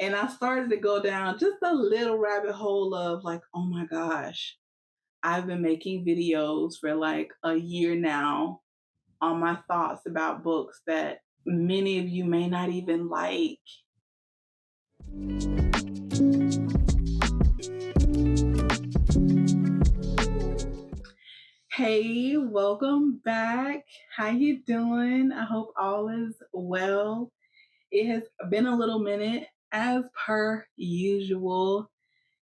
And I started to go down just a little rabbit hole of like, oh my gosh, I've been making videos for like a year now on my thoughts about books that many of you may not even like. Hey, welcome back. How you doing? I hope all is well. It has been a little minute as per usual.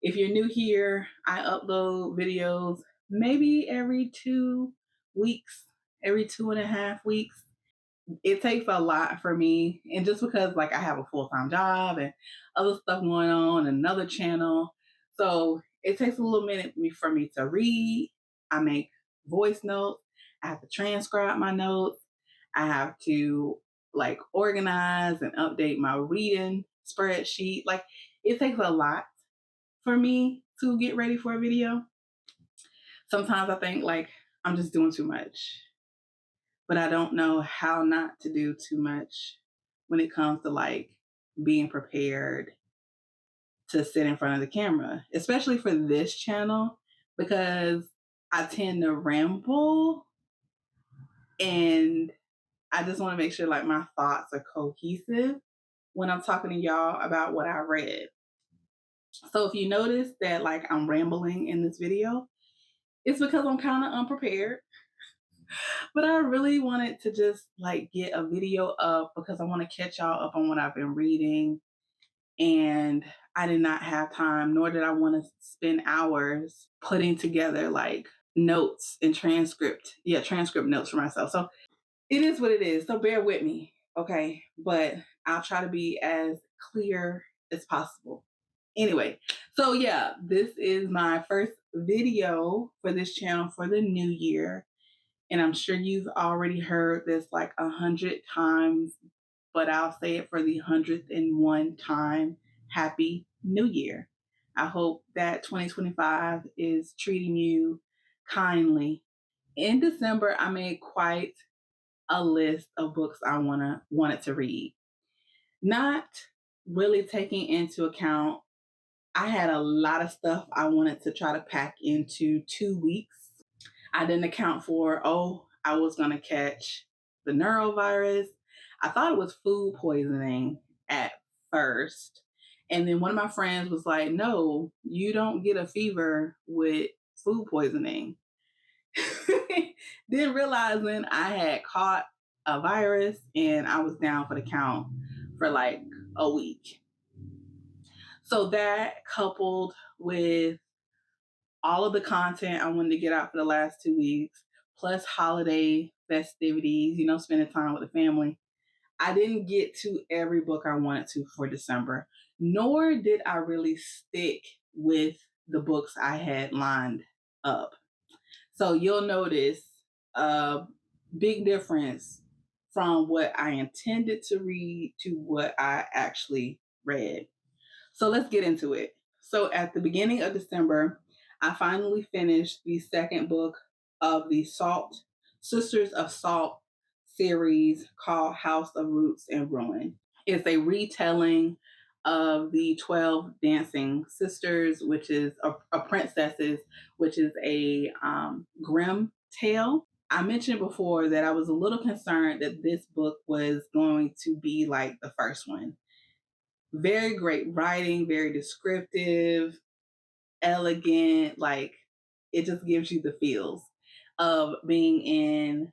If you're new here, I upload videos maybe every 2 weeks, every 2.5 weeks. It takes a lot for me, and just because like I have a full-time job and other stuff going on, another channel, so it takes a little minute for me to read. I make voice notes. I have to transcribe my notes. I have to like organize and update my reading spreadsheet. Like it takes a lot for me to get ready for a video. Sometimes I think like I'm just doing too much, but I don't know how not to do too much when it comes to like being prepared to sit in front of the camera, especially for this channel, because I tend to ramble and I just want to make sure like my thoughts are cohesive when I'm talking to y'all about what I read. So if you notice that like I'm rambling in this video, it's because I'm kind of unprepared. But I really wanted to just like get a video up because I want to catch y'all up on what I've been reading. And I did not have time, nor did I want to spend hours putting together like notes and transcript notes for myself. So it is what it is. So bear with me, okay? But I'll try to be as clear as possible. Anyway, so yeah, this is my first video for this channel for the new year. And I'm sure you've already heard this like 100 times, but I'll say it for the 101st time. Happy New Year. I hope that 2025 is treating you kindly. In December, I made quite a list of books I wanted to read. Not really taking into account, I had a lot of stuff I wanted to try to pack into 2 weeks. I didn't account for, I was going to catch the neurovirus. I thought it was food poisoning at first. And then one of my friends was like, no, you don't get a fever with food poisoning. Then realizing I had caught a virus and I was down for the count for like a week. So that coupled with all of the content I wanted to get out for the last 2 weeks, plus holiday festivities, spending time with the family, I didn't get to every book I wanted to for December, nor did I really stick with the books I had lined up. So you'll notice a big difference from what I intended to read to what I actually read. So let's get into it. So at the beginning of December, I finally finished the second book of the Sisters of Salt series called House of Roots and Ruin. It's a retelling of the 12 Dancing Sisters, which is a princesses, which is a grim tale. I mentioned before that I was a little concerned that this book was going to be like the first one. Very great writing, very descriptive, elegant, like it just gives you the feels of being in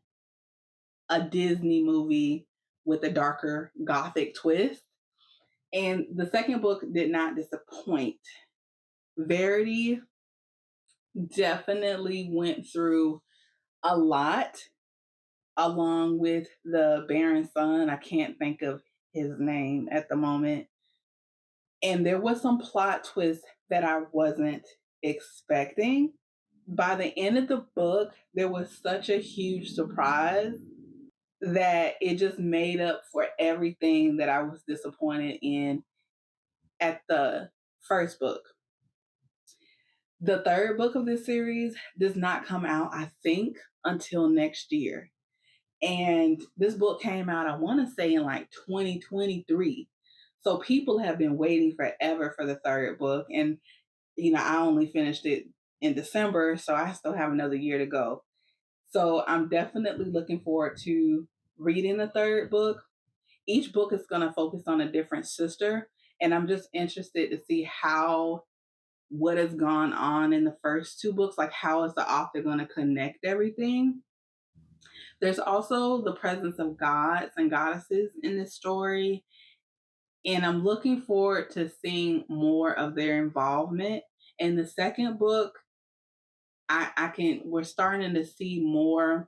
a Disney movie with a darker gothic twist. And the second book did not disappoint. Verity definitely went through a lot along with the Baron son. I can't think of his name at the moment. And there was some plot twists that I wasn't expecting. By the end of the book, there was such a huge surprise that it just made up for everything that I was disappointed in at the first book. The third book of this series does not come out, I think, until next year. And this book came out, I want to say, in like 2023. So people have been waiting forever for the third book. And, I only finished it in December, so I still have another year to go. So I'm definitely looking forward to reading the third book. Each book is going to focus on a different sister. And I'm just interested to see what has gone on in the first two books, like how is the author going to connect everything. There's also the presence of gods and goddesses in this story, and I'm looking forward to seeing more of their involvement. In the second book, we're starting to see more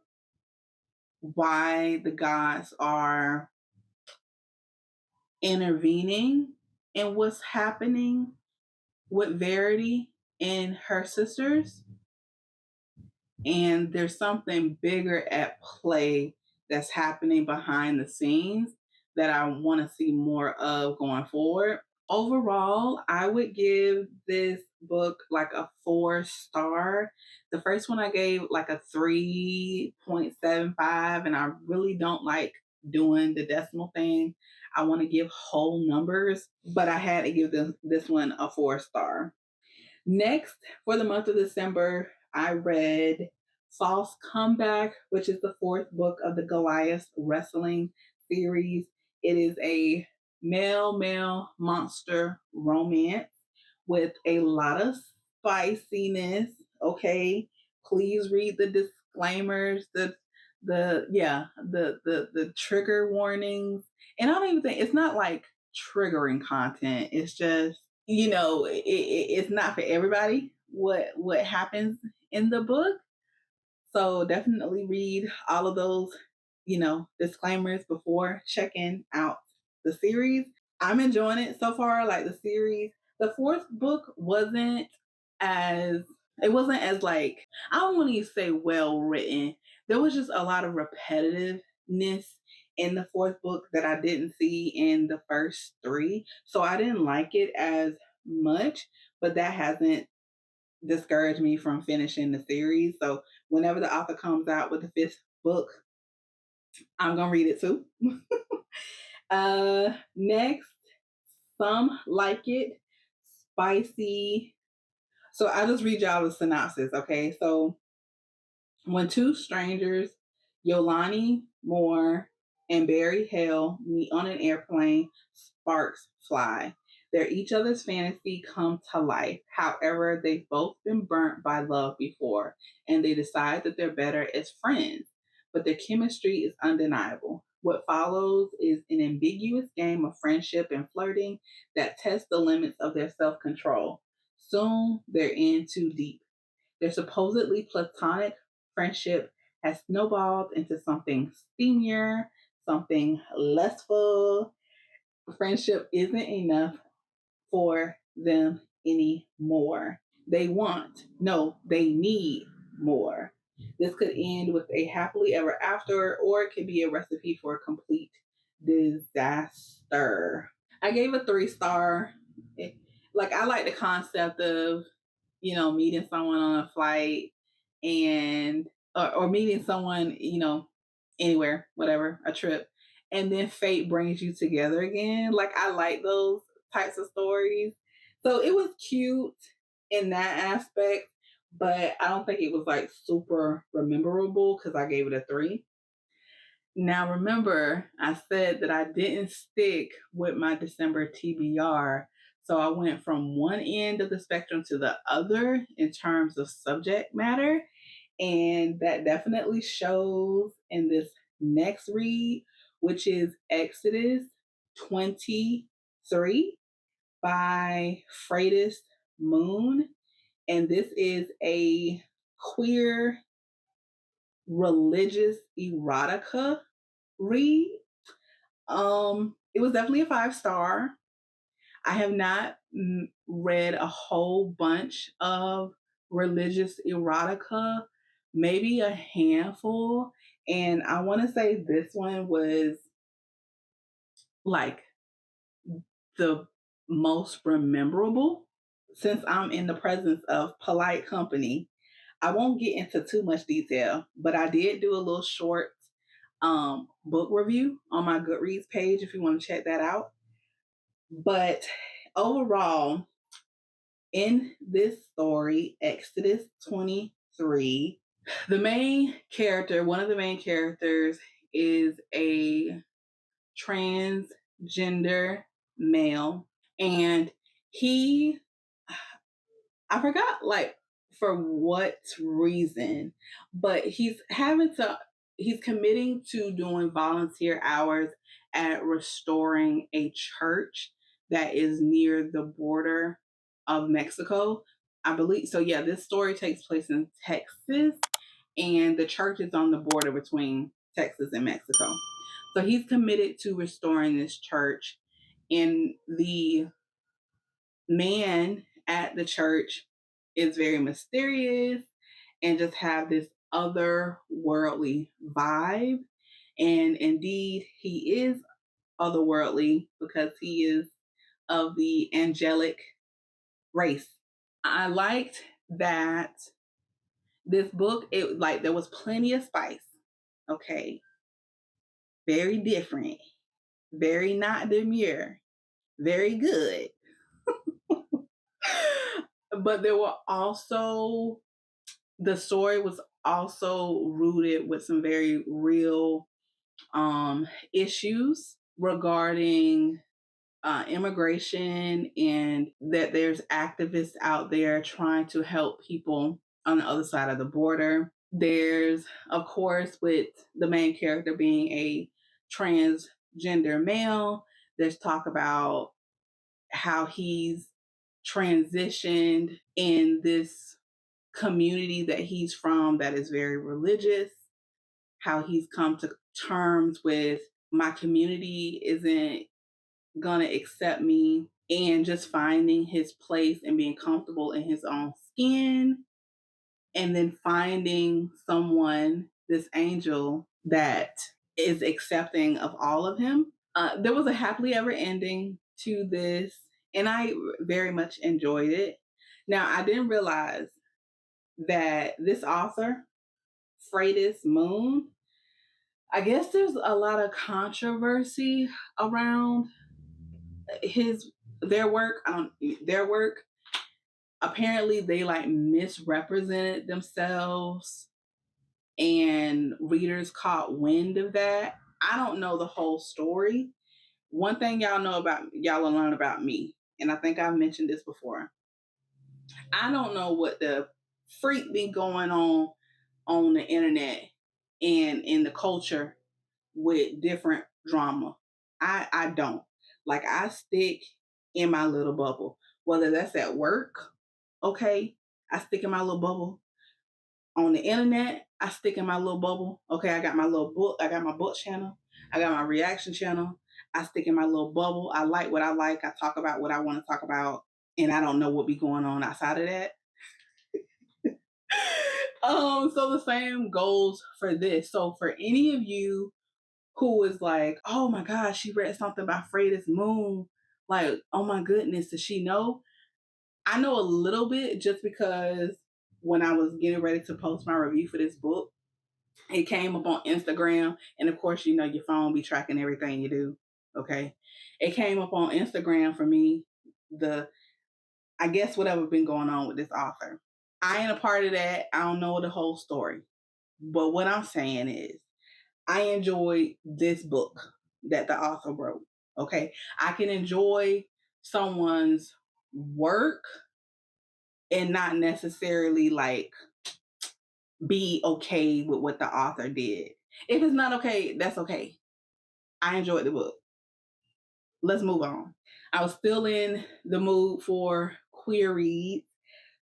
why the gods are intervening in what's happening with Verity and her sisters. And there's something bigger at play that's happening behind the scenes that I want to see more of going forward. Overall, I would give this book like a 4 star. The first one I gave like a 3.75, and I really don't like doing the decimal thing. I want to give whole numbers, but I had to give this one a 4 star. Next, for the month of December, I read False Comeback, which is the fourth book of the Goliath wrestling series. It is a male monster romance with a lot of spiciness. Okay, please read the disclaimers, the trigger warnings. And I don't even think it's not like triggering content. It's just, it's not for everybody what happens in the book. So definitely read all of those, disclaimers before checking out the series. I'm enjoying it so far, like the series. The fourth book as wasn't as like, I don't want to say well written. There was just a lot of repetitiveness in the fourth book that I didn't see in the first three. So I didn't like it as much, but that hasn't discouraged me from finishing the series. So whenever the author comes out with the fifth book, I'm gonna read it too. Next, Some Like It, Spicy. So I'll just read y'all the synopsis, okay? So when two strangers, Yolani Moore and Barry Hale, meet on an airplane, sparks fly. Their each other's fantasy come to life. However, they've both been burnt by love before, and they decide that they're better as friends. But their chemistry is undeniable. What follows is an ambiguous game of friendship and flirting that tests the limits of their self-control. Soon, they're in too deep. Their supposedly platonic friendship has snowballed into something steamier, something lustful. Friendship isn't enough for them anymore. They need more. This could end with a happily ever after, or it could be a recipe for a complete disaster. I gave a 3 star. Like, I like the concept of, meeting someone on a flight and or meeting someone, anywhere, whatever, a trip, and then fate brings you together again. Like, I like those types of stories. So it was cute in that aspect, but I don't think it was like super rememberable because I gave it a 3. Now, remember, I said that I didn't stick with my December TBR. So I went from one end of the spectrum to the other in terms of subject matter. And that definitely shows in this next read, which is Exodus 23 by Freitas Moon. And this is a queer religious erotica read. It was definitely a 5 star. I have not read a whole bunch of religious erotica, maybe a handful. And I want to say this one was like the most rememberable. Since I'm in the presence of polite company, I won't get into too much detail, but I did do a little short book review on my Goodreads page if you want to check that out. But overall, in this story, Exodus 23, one of the main characters, is a transgender male. And he, I forgot like for what reason, but he's committing to doing volunteer hours at restoring a church that is near the border of Mexico. I believe so. Yeah, this story takes place in Texas, and the church is on the border between Texas and Mexico. So he's committed to restoring this church, and the man at the church is very mysterious and just have this otherworldly vibe. And indeed, he is otherworldly because he is of the angelic race. I liked that this book, it like there was plenty of spice. Okay. Very different, very not demure, very good. But the story was also rooted with some very real issues regarding immigration, and that there's activists out there trying to help people on the other side of the border. There's, of course, with the main character being a transgender male, there's talk about how he's transitioned in this community that he's from that is very religious, how he's come to terms with my community isn't gonna accept me, and just finding his place and being comfortable in his own skin, and then finding someone, this angel, that is accepting of all of him. There was a happily ever ending to this, and I very much enjoyed it. Now, I didn't realize that this author, Freitas Moon, I guess there's a lot of controversy around their work. Their work. Apparently, they like misrepresented themselves, and readers caught wind of that. I don't know the whole story. One thing y'all will learn about me, and I think I've mentioned this before. I don't know what the freak be going on the internet and in the culture with different drama. I don't. Like, I stick in my little bubble. Whether that's at work, okay, I stick in my little bubble. On the internet, I stick in my little bubble. Okay, I got my little book, I got my book channel, I got my reaction channel. I stick in my little bubble. I like what I like. I talk about what I want to talk about, and I don't know what be going on outside of that. So the same goes for this. So for any of you who is like, oh my gosh, she read something by Freitas Moon, like, oh my goodness, does she know? I know a little bit just because when I was getting ready to post my review for this book, it came up on Instagram. And of course, you know, your phone be tracking everything you do. Okay. It came up on Instagram for me, I guess whatever been going on with this author. I ain't a part of that. I don't know the whole story. But what I'm saying is, I enjoyed this book that the author wrote. Okay. I can enjoy someone's work and not necessarily like be okay with what the author did. If it's not okay, that's okay. I enjoyed the book. Let's move on. I was still in the mood for queer reads,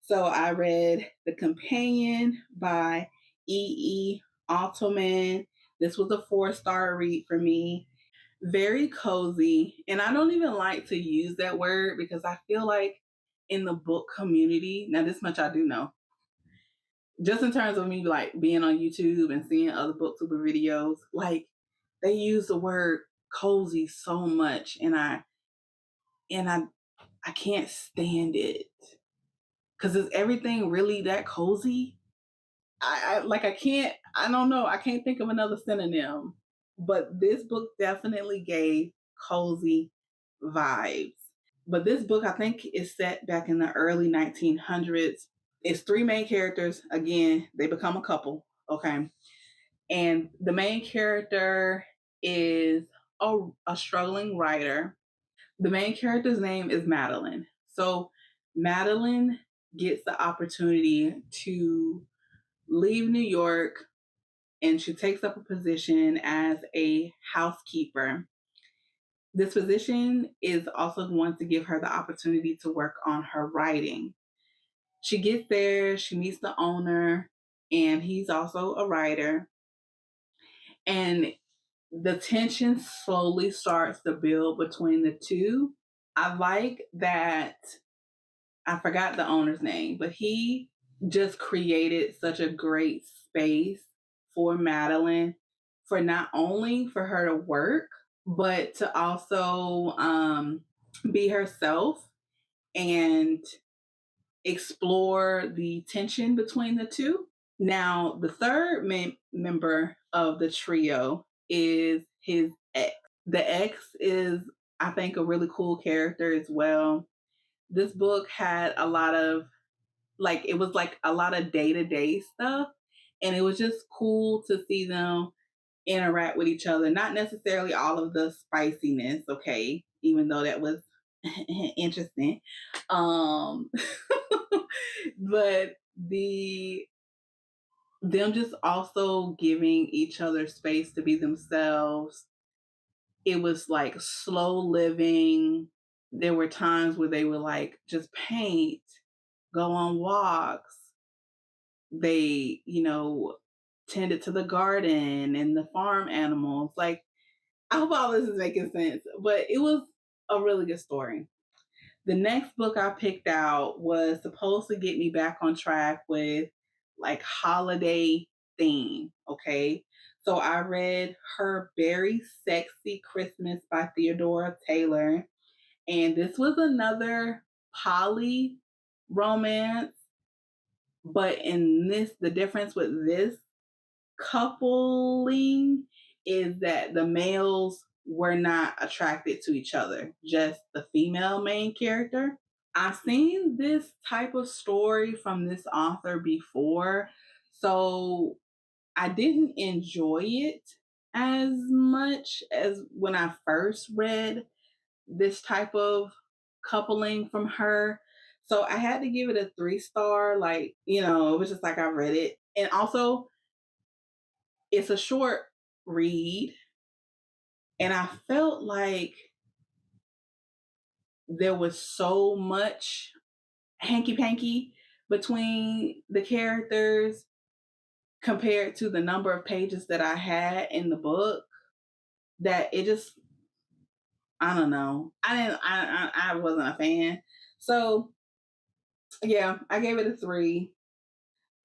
so I read The Companion by E. Altman. This was a 4-star read for me. Very cozy, and I don't even like to use that word because I feel like in the book community, now this much I do know, just in terms of me like being on YouTube and seeing other Booktuber videos, like they use the word cozy so much, and I can't stand it. Cause is everything really that cozy? I don't know, I can't think of another synonym. But this book definitely gave cozy vibes. But this book, I think, is set back in the early 1900s. It's three main characters. Again, they become a couple. Okay. And the main character is a struggling writer. The main character's name is Madeline. So Madeline gets the opportunity to leave New York, and she takes up a position as a housekeeper. This position is also going to give her the opportunity to work on her writing. She gets there, she meets the owner, and he's also a writer. And the tension slowly starts to build between the two. I like that, I forgot the owner's name, but he just created such a great space for Madeline, for not only for her to work, but to also be herself and explore the tension between the two. Now, the third member of the trio is his ex. The ex is, I think, a really cool character as well. This book had a lot of, like, it was like a lot of day to day stuff. And it was just cool to see them interact with each other. Not necessarily all of the spiciness, okay, even though that was interesting. Um, but them just also giving each other space to be themselves. It was like slow living. There were times where they would like just paint, go on walks. They, tended to the garden and the farm animals. Like, I hope all this is making sense, but it was a really good story. The next book I picked out was supposed to get me back on track with like holiday theme. Okay. So I read Her Very Sexy Christmas by Theodora Taylor. And this was another poly romance. But in this, the difference with this coupling is that the males were not attracted to each other, just the female main character. I've seen this type of story from this author before, so I didn't enjoy it as much as when I first read this type of coupling from her. So I had to give it a 3 star. Like, it was just like I read it. And also, it's a short read. And I felt like there was so much hanky panky between the characters compared to the number of pages that I had in the book that it just, I don't know. I wasn't a fan. So yeah, I gave it a 3.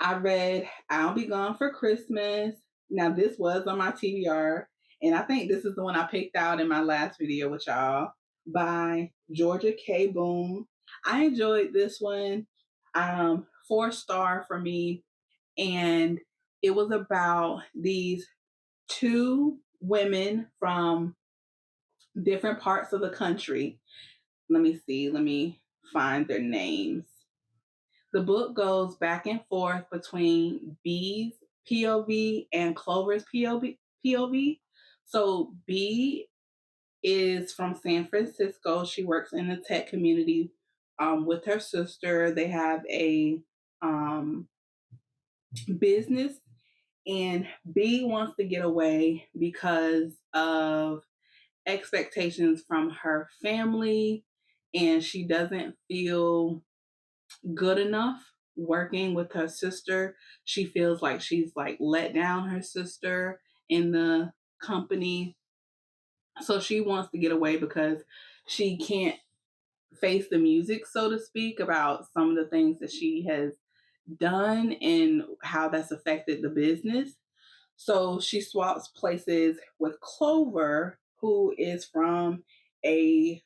I read I'll Be Gone for Christmas. Now this was on my TBR, and I think this is the one I picked out in my last video with y'all, by Georgia K. Boone. I enjoyed this one. 4 star for me. And it was about these two women from different parts of the country. Let me see. Let me find their names. The book goes back and forth between B's POV and Clover's POV. So B is from San Francisco. She works in the tech community with her sister. They have a business, and B wants to get away because of expectations from her family, and she doesn't feel good enough working with her sister. She feels like she's like let down her sister in the company. So she wants to get away because she can't face the music, so to speak, about some of the things that she has done and how that's affected the business. So she swaps places with Clover, who is from a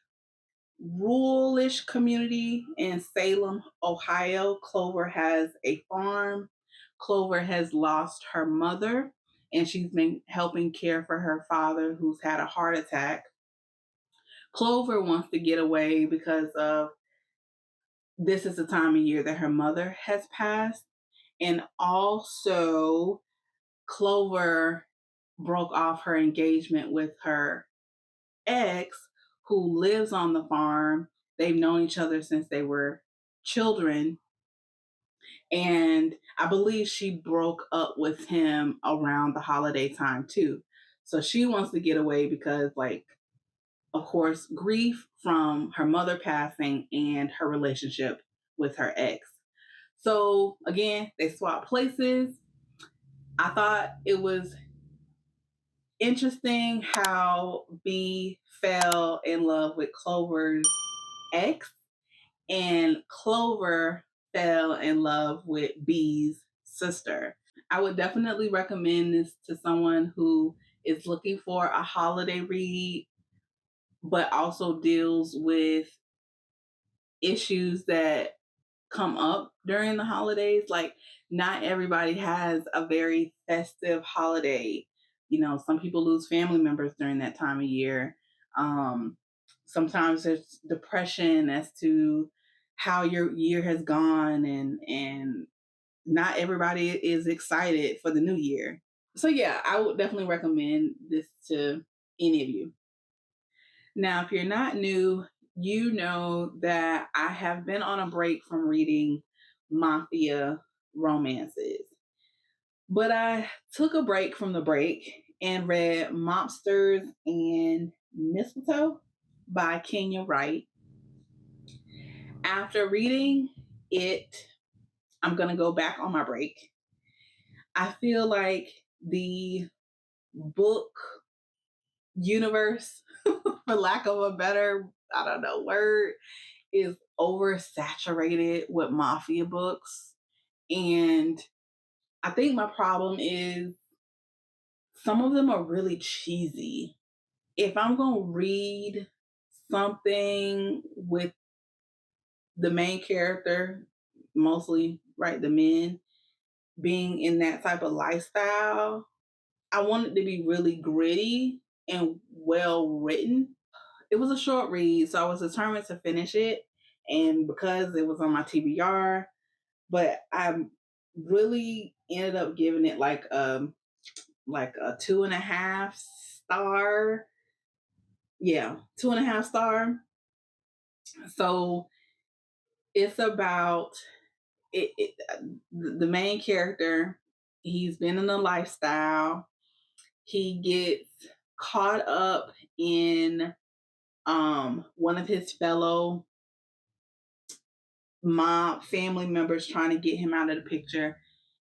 ruralish community in Salem, Ohio. Clover has a farm. Clover has lost her mother, and she's been helping care for her father, who's had a heart attack. Clover wants to get away because of this is the time of year that her mother has passed. And also, Clover broke off her engagement with her ex, who lives on the farm. They've known each other since they were children. And I believe she broke up with him around the holiday time too. So she wants to get away because, like, of course, grief from her mother passing and her relationship with her ex. So again, they swap places. I thought it was interesting how B fell in love with Clover's ex, and Clover fell in love with B's sister. I would definitely recommend this to someone who is looking for a holiday read, but also deals with issues that come up during the holidays. Like, not everybody has a very festive holiday. You know, some people lose family members during that time of year. Um, Sometimes there's depression as to how your year has gone, and not everybody is excited for the new year. So yeah, I would definitely recommend this to any of you. Now, if you're not new, you know that I have been on a break from reading mafia romances. But I took a break from the break and read Mobsters and Mistletoe by Kenya Wright. After reading it, I'm going to go back on my break. I feel like the book universe, for lack of a better, I don't know, word, is oversaturated with mafia books. And I think my problem is some of them are really cheesy. If I'm going to read something with the main character, mostly, right, the men, being in that type of lifestyle, I want it to be really gritty and well written. It was a short read, so I was determined to finish it. And because it was on my TBR, but I really ended up giving it like a 2.5 star. Yeah, 2.5 star. So it's about the main character. He's been in a lifestyle. He gets caught up in one of his fellow mob family members trying to get him out of the picture,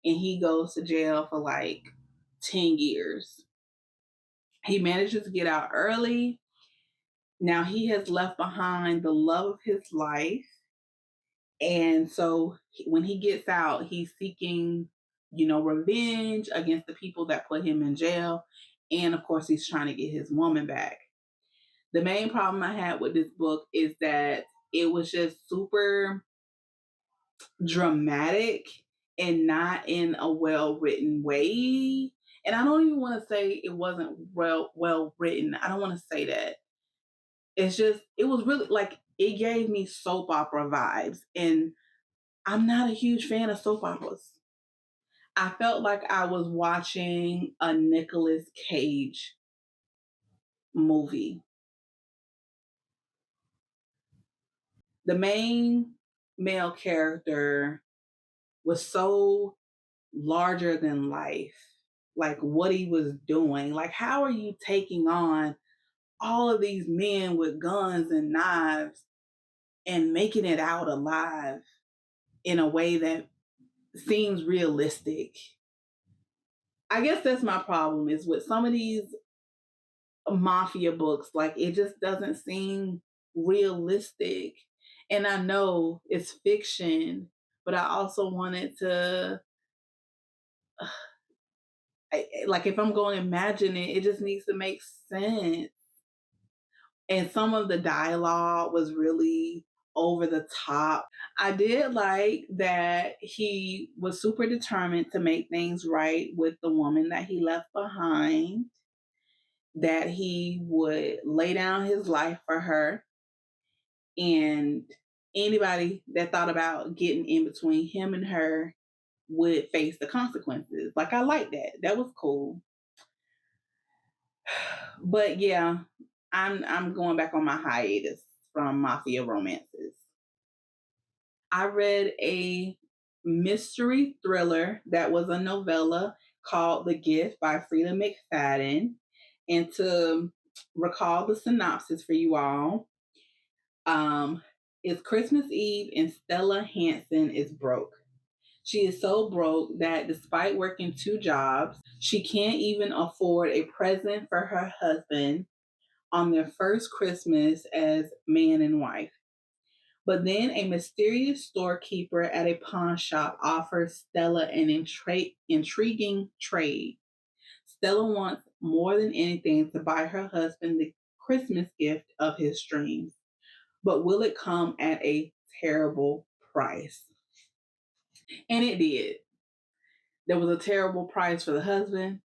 and he goes to jail for like 10 years. He manages to get out early. Now he has left behind the love of his life. And so when he gets out, he's seeking, revenge against the people that put him in jail. And of course, he's trying to get his woman back. The main problem I had with this book is that it was just super dramatic and not in a well written way. And I don't even want to say it wasn't well written. I don't want to say that. It's just, it was really like, it gave me soap opera vibes. And I'm not a huge fan of soap operas. I felt like I was watching a Nicolas Cage movie. The main male character was so larger than life, like what he was doing. Like, how are you taking on all of these men with guns and knives and making it out alive in a way that seems realistic? I guess that's my problem, is with some of these mafia books, like, it just doesn't seem realistic. And I know it's fiction, but I also wanted to, like, if I'm going to imagine it, it just needs to make sense. And some of the dialogue was really over the top. I did like that he was super determined to make things right with the woman that he left behind. that he would lay down his life for her, and anybody that thought about getting in between him and her would face the consequences. Like, I like that. That was cool. But yeah, I'm going back on my hiatus from mafia romances. I read a mystery thriller that was a novella called The Gift by Frida McFadden. And to recall the synopsis for you all, um, it's Christmas Eve and Stella Hansen is broke. She is so broke that despite working two jobs, she can't even afford a present for her husband on their first Christmas as man and wife. But then a mysterious storekeeper at a pawn shop offers Stella an intriguing trade. Stella wants more than anything to buy her husband the Christmas gift of his dreams. But will it come at a terrible price? And it did. There was a terrible price for the husband.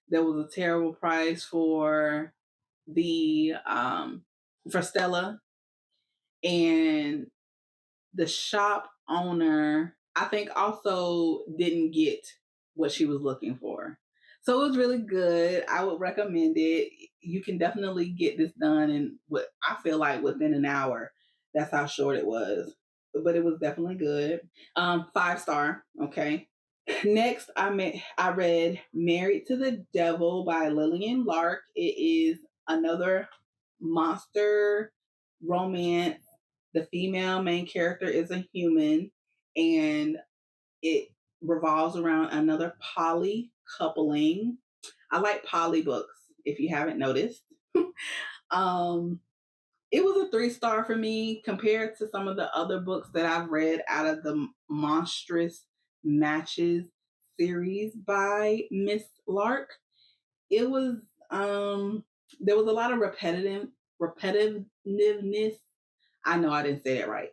There was a terrible price the for Stella, and the shop owner, I think, also didn't get what she was looking for. So it was really good. I would recommend it. You can definitely get this done in what I feel like within an hour. That's how short it was. But it was definitely good. 5 star. Okay. Next, I read Married to the Devil by Lillian Lark. It is another monster romance. The female main character is a human, and it revolves around another poly coupling. I like poly books, if you haven't noticed. um, it was a 3 star for me compared to some of the other books that I've read out of the Monstrous Matches series by Miss Lark. It was there was a lot of repetitiveness. I know I didn't say that right.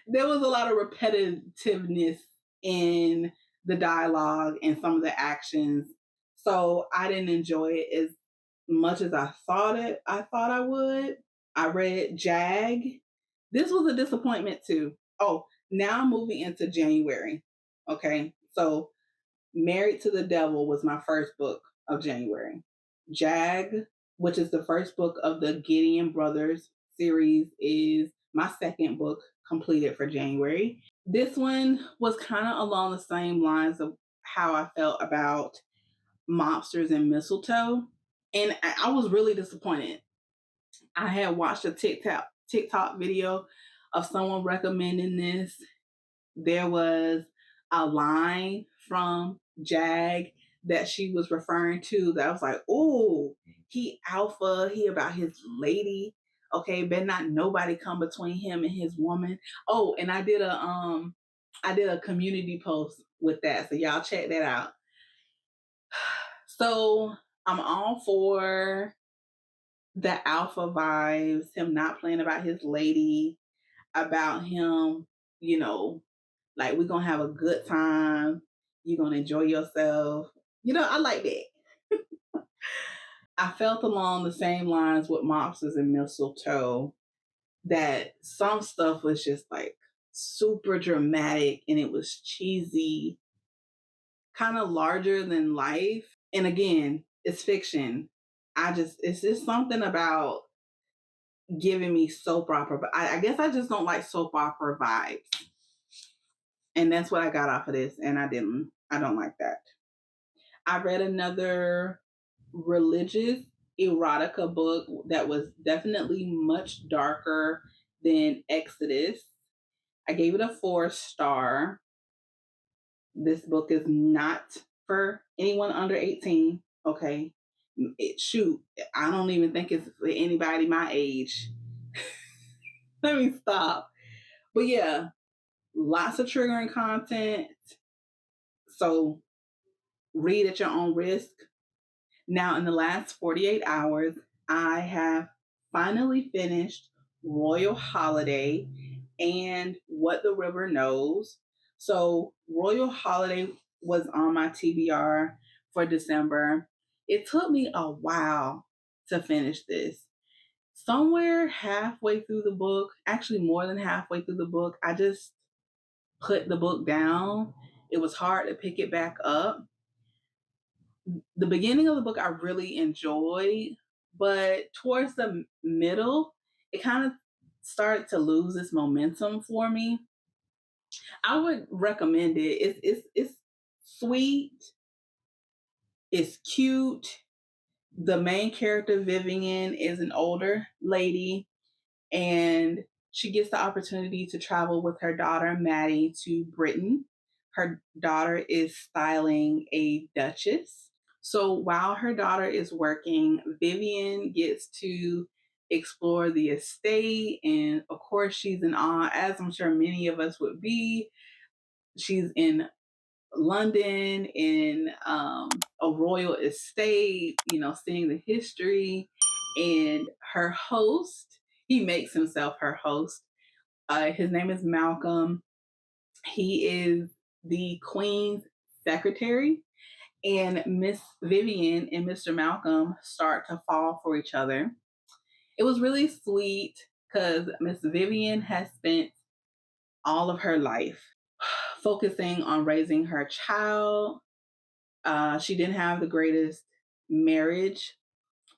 There was a lot of repetitiveness in the dialogue and some of the actions. So I didn't enjoy it as much as I thought I would. I read Jag. This was a disappointment too. Oh, now I'm moving into January. Okay. So Married to the Devil was my first book of January. Jag, which is the first book of the Gideon Brothers series, is my second book completed for January. This one was kind of along the same lines of how I felt about Mobsters and Mistletoe. And I was really disappointed. I had watched a TikTok video of someone recommending this. There was a line from Jag that she was referring to that I was like, oh, he alpha, he about his lady. Okay, better not nobody come between him and his woman. Oh, and I did a community post with that. So y'all check that out. So I'm all for the alpha vibes, him not playing about his lady, about him, you know, like, we're gonna have a good time. You're gonna enjoy yourself. I like that. I felt along the same lines with Mobsters and Mistletoe that some stuff was just like super dramatic and it was cheesy, kind of larger than life. And again, it's fiction. It's just something about giving me soap opera, but I guess I just don't like soap opera vibes. And that's what I got off of this, and I don't like that. I read another religious erotica book that was definitely much darker than Exodus. I gave it a 4 star. This book is not for anyone under 18. Okay. I don't even think it's for anybody my age. Let me stop. But yeah, lots of triggering content. So read at your own risk. Now, in the last 48 hours, I have finally finished Royal Holiday and What the River Knows. So, Royal Holiday was on my TBR for December. It took me a while to finish this. Somewhere halfway through the book, actually more than halfway through the book, I just put the book down. It was hard to pick it back up. The beginning of the book I really enjoyed, but towards the middle, it kind of started to lose its momentum for me. I would recommend it. It's sweet, it's cute. The main character, Vivian, is an older lady, and she gets the opportunity to travel with her daughter, Maddie, to Britain. Her daughter is styling a duchess. So while her daughter is working, Vivian gets to explore the estate. And of course, she's in awe, as I'm sure many of us would be. She's in London in a royal estate, seeing the history. And her host, he makes himself her host. His name is Malcolm. He is the Queen's secretary. And Miss Vivian and Mr. Malcolm start to fall for each other. It was really sweet because Miss Vivian has spent all of her life focusing on raising her child. She didn't have the greatest marriage.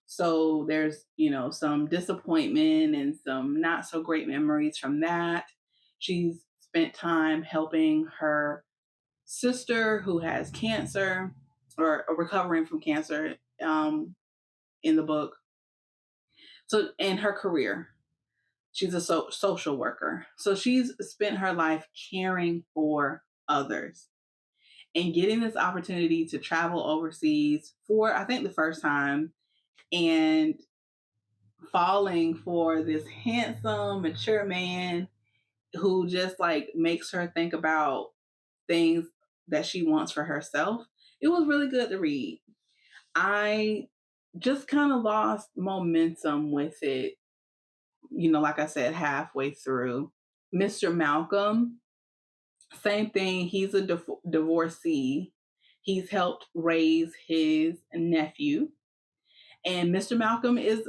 So there's, some disappointment and some not so great memories from that. She's spent time helping her sister who has cancer or recovering from cancer in the book. So, in her career, she's a social worker. So she's spent her life caring for others and getting this opportunity to travel overseas for, I think, the first time and falling for this handsome, mature man who just like makes her think about things that she wants for herself. It was really good to read. I just kind of lost momentum with it, like I said, halfway through. Mr. Malcolm, same thing. He's a divorcee. He's helped raise his nephew. And Mr. Malcolm is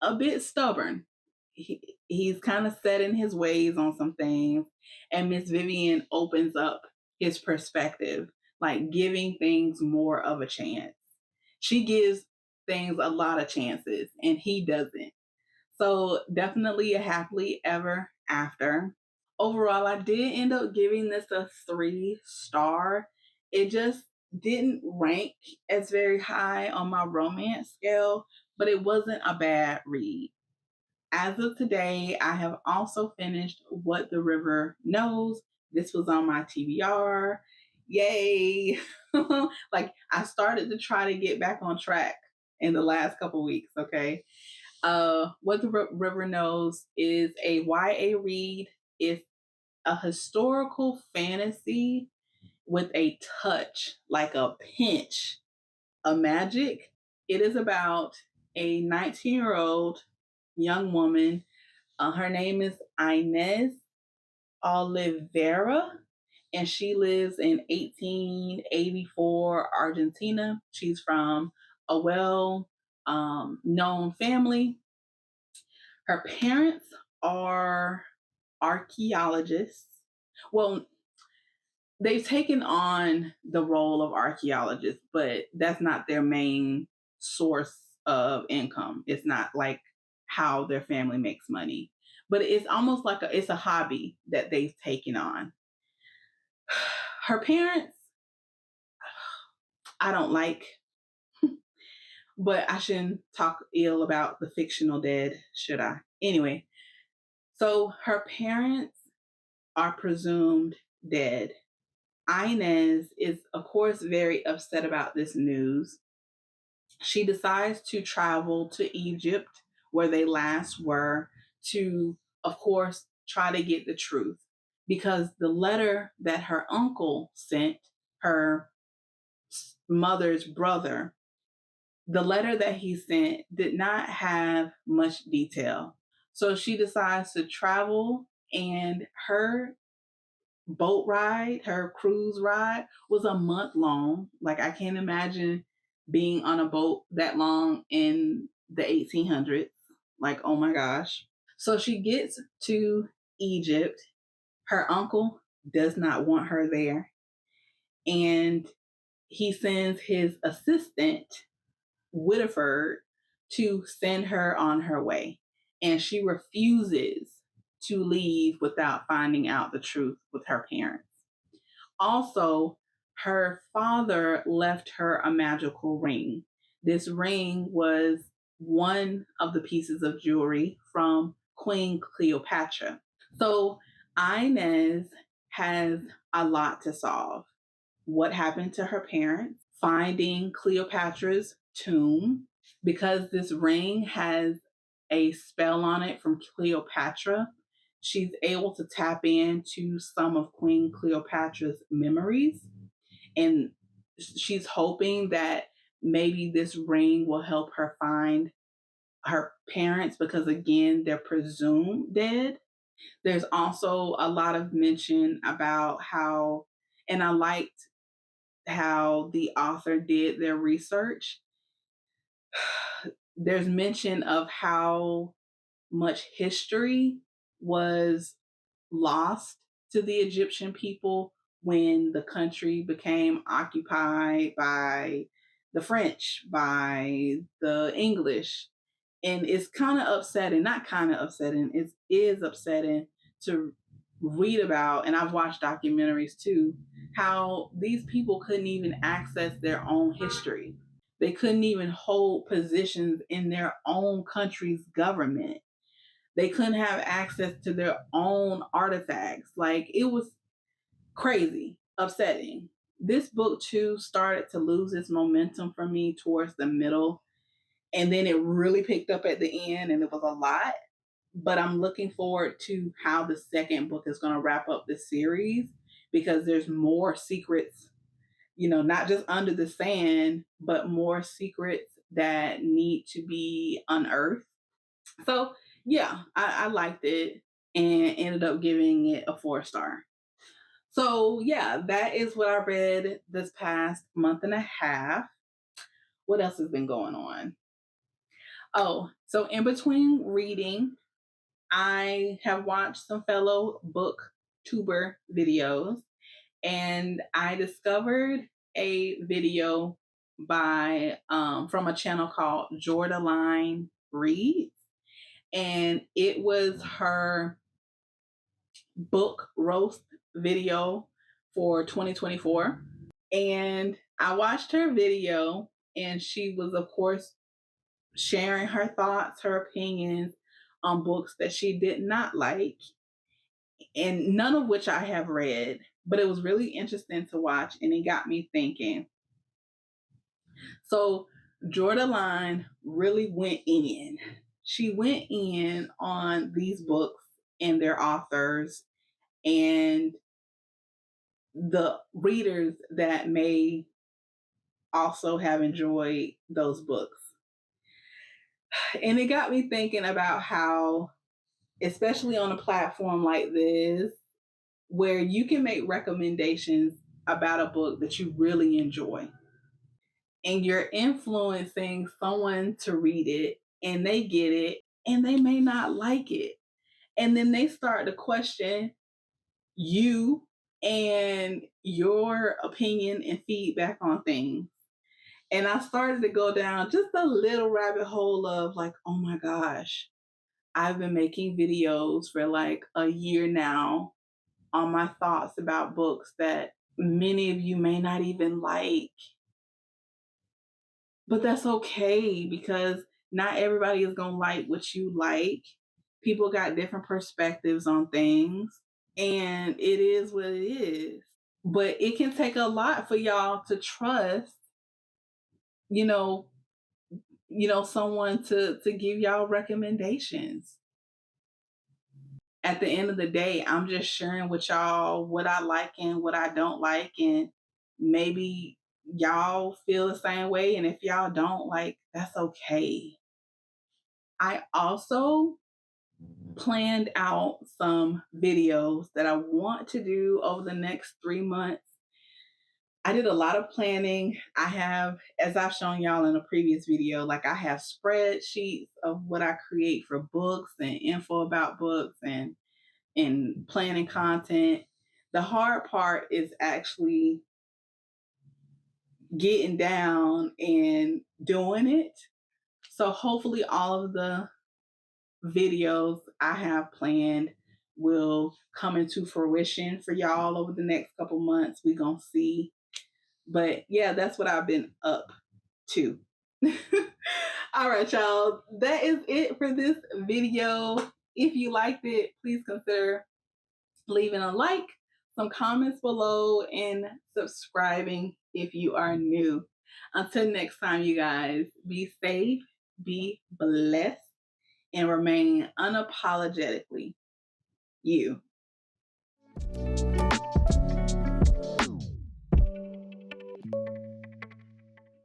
a bit stubborn. He's kind of set in his ways on some things. And Miss Vivian opens up his perspective, like giving things more of a chance. She gives things a lot of chances, and he doesn't. So definitely a happily ever after. Overall, I did end up giving this a 3-star. It just didn't rank as very high on my romance scale, but it wasn't a bad read. As of today, I have also finished What the River Knows. This was on my TBR. Yay! Like, I started to try to get back on track in the last couple weeks, okay? What the River Knows is a YA read. It's a historical fantasy with a touch, like a pinch of magic. It is about a 19-year-old young woman. Her name is Inez Oliveira, and she lives in 1884 Argentina. She's from a well known family. Her parents are archaeologists. Well, they've taken on the role of archaeologists, but that's not their main source of income. It's not like how their family makes money, but it's almost like it's a hobby that they've taken on. Her parents, I don't like, but I shouldn't talk ill about the fictional dead, should I? Anyway, so her parents are presumed dead. Inez is, of course, very upset about this news. She decides to travel to Egypt, where they last were, to, of course, try to get the truth. Because the letter that her uncle sent her mother's brother, the letter that he sent did not have much detail. So she decides to travel, and her boat ride, her cruise ride, was a month long. Like, I can't imagine being on a boat that long in the 1800s. Like, oh my gosh. So she gets to Egypt. Her uncle does not want her there. And he sends his assistant, Whittiford, to send her on her way. And she refuses to leave without finding out the truth with her parents. Also, her father left her a magical ring. This ring was one of the pieces of jewelry from Queen Cleopatra. So Inez has a lot to solve. What happened to her parents? Finding Cleopatra's tomb, because this ring has a spell on it from Cleopatra. She's able to tap into some of Queen Cleopatra's memories, and she's hoping that maybe this ring will help her find her parents, because again, they're presumed dead. There's also a lot of mention about how, and I liked how the author did their research. There's mention of how much history was lost to the Egyptian people when the country became occupied by the French, by the English. And it's kind of upsetting, not kind of upsetting, it is upsetting to read about, and I've watched documentaries too, how these people couldn't even access their own history. They couldn't even hold positions in their own country's government. They couldn't have access to their own artifacts. Like, it was crazy, upsetting. This book too started to lose its momentum for me towards the middle, and then it really picked up at the end, and it was a lot. But I'm looking forward to how the second book is going to wrap up the series, because there's more secrets, not just under the sand, but more secrets that need to be unearthed. So yeah, I liked it and ended up giving it a 4-star. So yeah, that is what I read this past month and a half. What else has been going on? Oh, so in between reading, I have watched some fellow Booktuber videos, and I discovered a video by from a channel called Jordaline Reads, and it was her book roast video for 2024. And I watched her video, and she was, of course, sharing her thoughts, her opinions on books that she did not like, and none of which I have read, but it was really interesting to watch, and it got me thinking. So Jordaline really went in. She went in on these books and their authors and the readers that may also have enjoyed those books. And it got me thinking about how, especially on a platform like this, where you can make recommendations about a book that you really enjoy, and you're influencing someone to read it, and they get it, and they may not like it. And then they start to question you and your opinion and feedback on things. And I started to go down just a little rabbit hole of like, oh my gosh, I've been making videos for like a year now on my thoughts about books that many of you may not even like. But that's okay, because not everybody is going to like what you like. People got different perspectives on things, and it is what it is. But it can take a lot for y'all to trust, you know, someone to give y'all recommendations. At the end of the day, I'm just sharing with y'all what I like and what I don't like, and maybe y'all feel the same way, and if y'all don't, like, that's okay. I also planned out some videos that I want to do over the next 3 months I did a lot of planning. I have, as I've shown y'all in a previous video, like I have spreadsheets of what I create for books and info about books and planning content. The hard part is actually getting down and doing it. So hopefully all of the videos I have planned will come into fruition for y'all over the next couple months. We gonna see. But yeah, that's what I've been up to. All right, y'all. That is it for this video. If you liked it, please consider leaving a like, some comments below, and subscribing if you are new. Until next time, you guys, be safe, be blessed, and remain unapologetically you.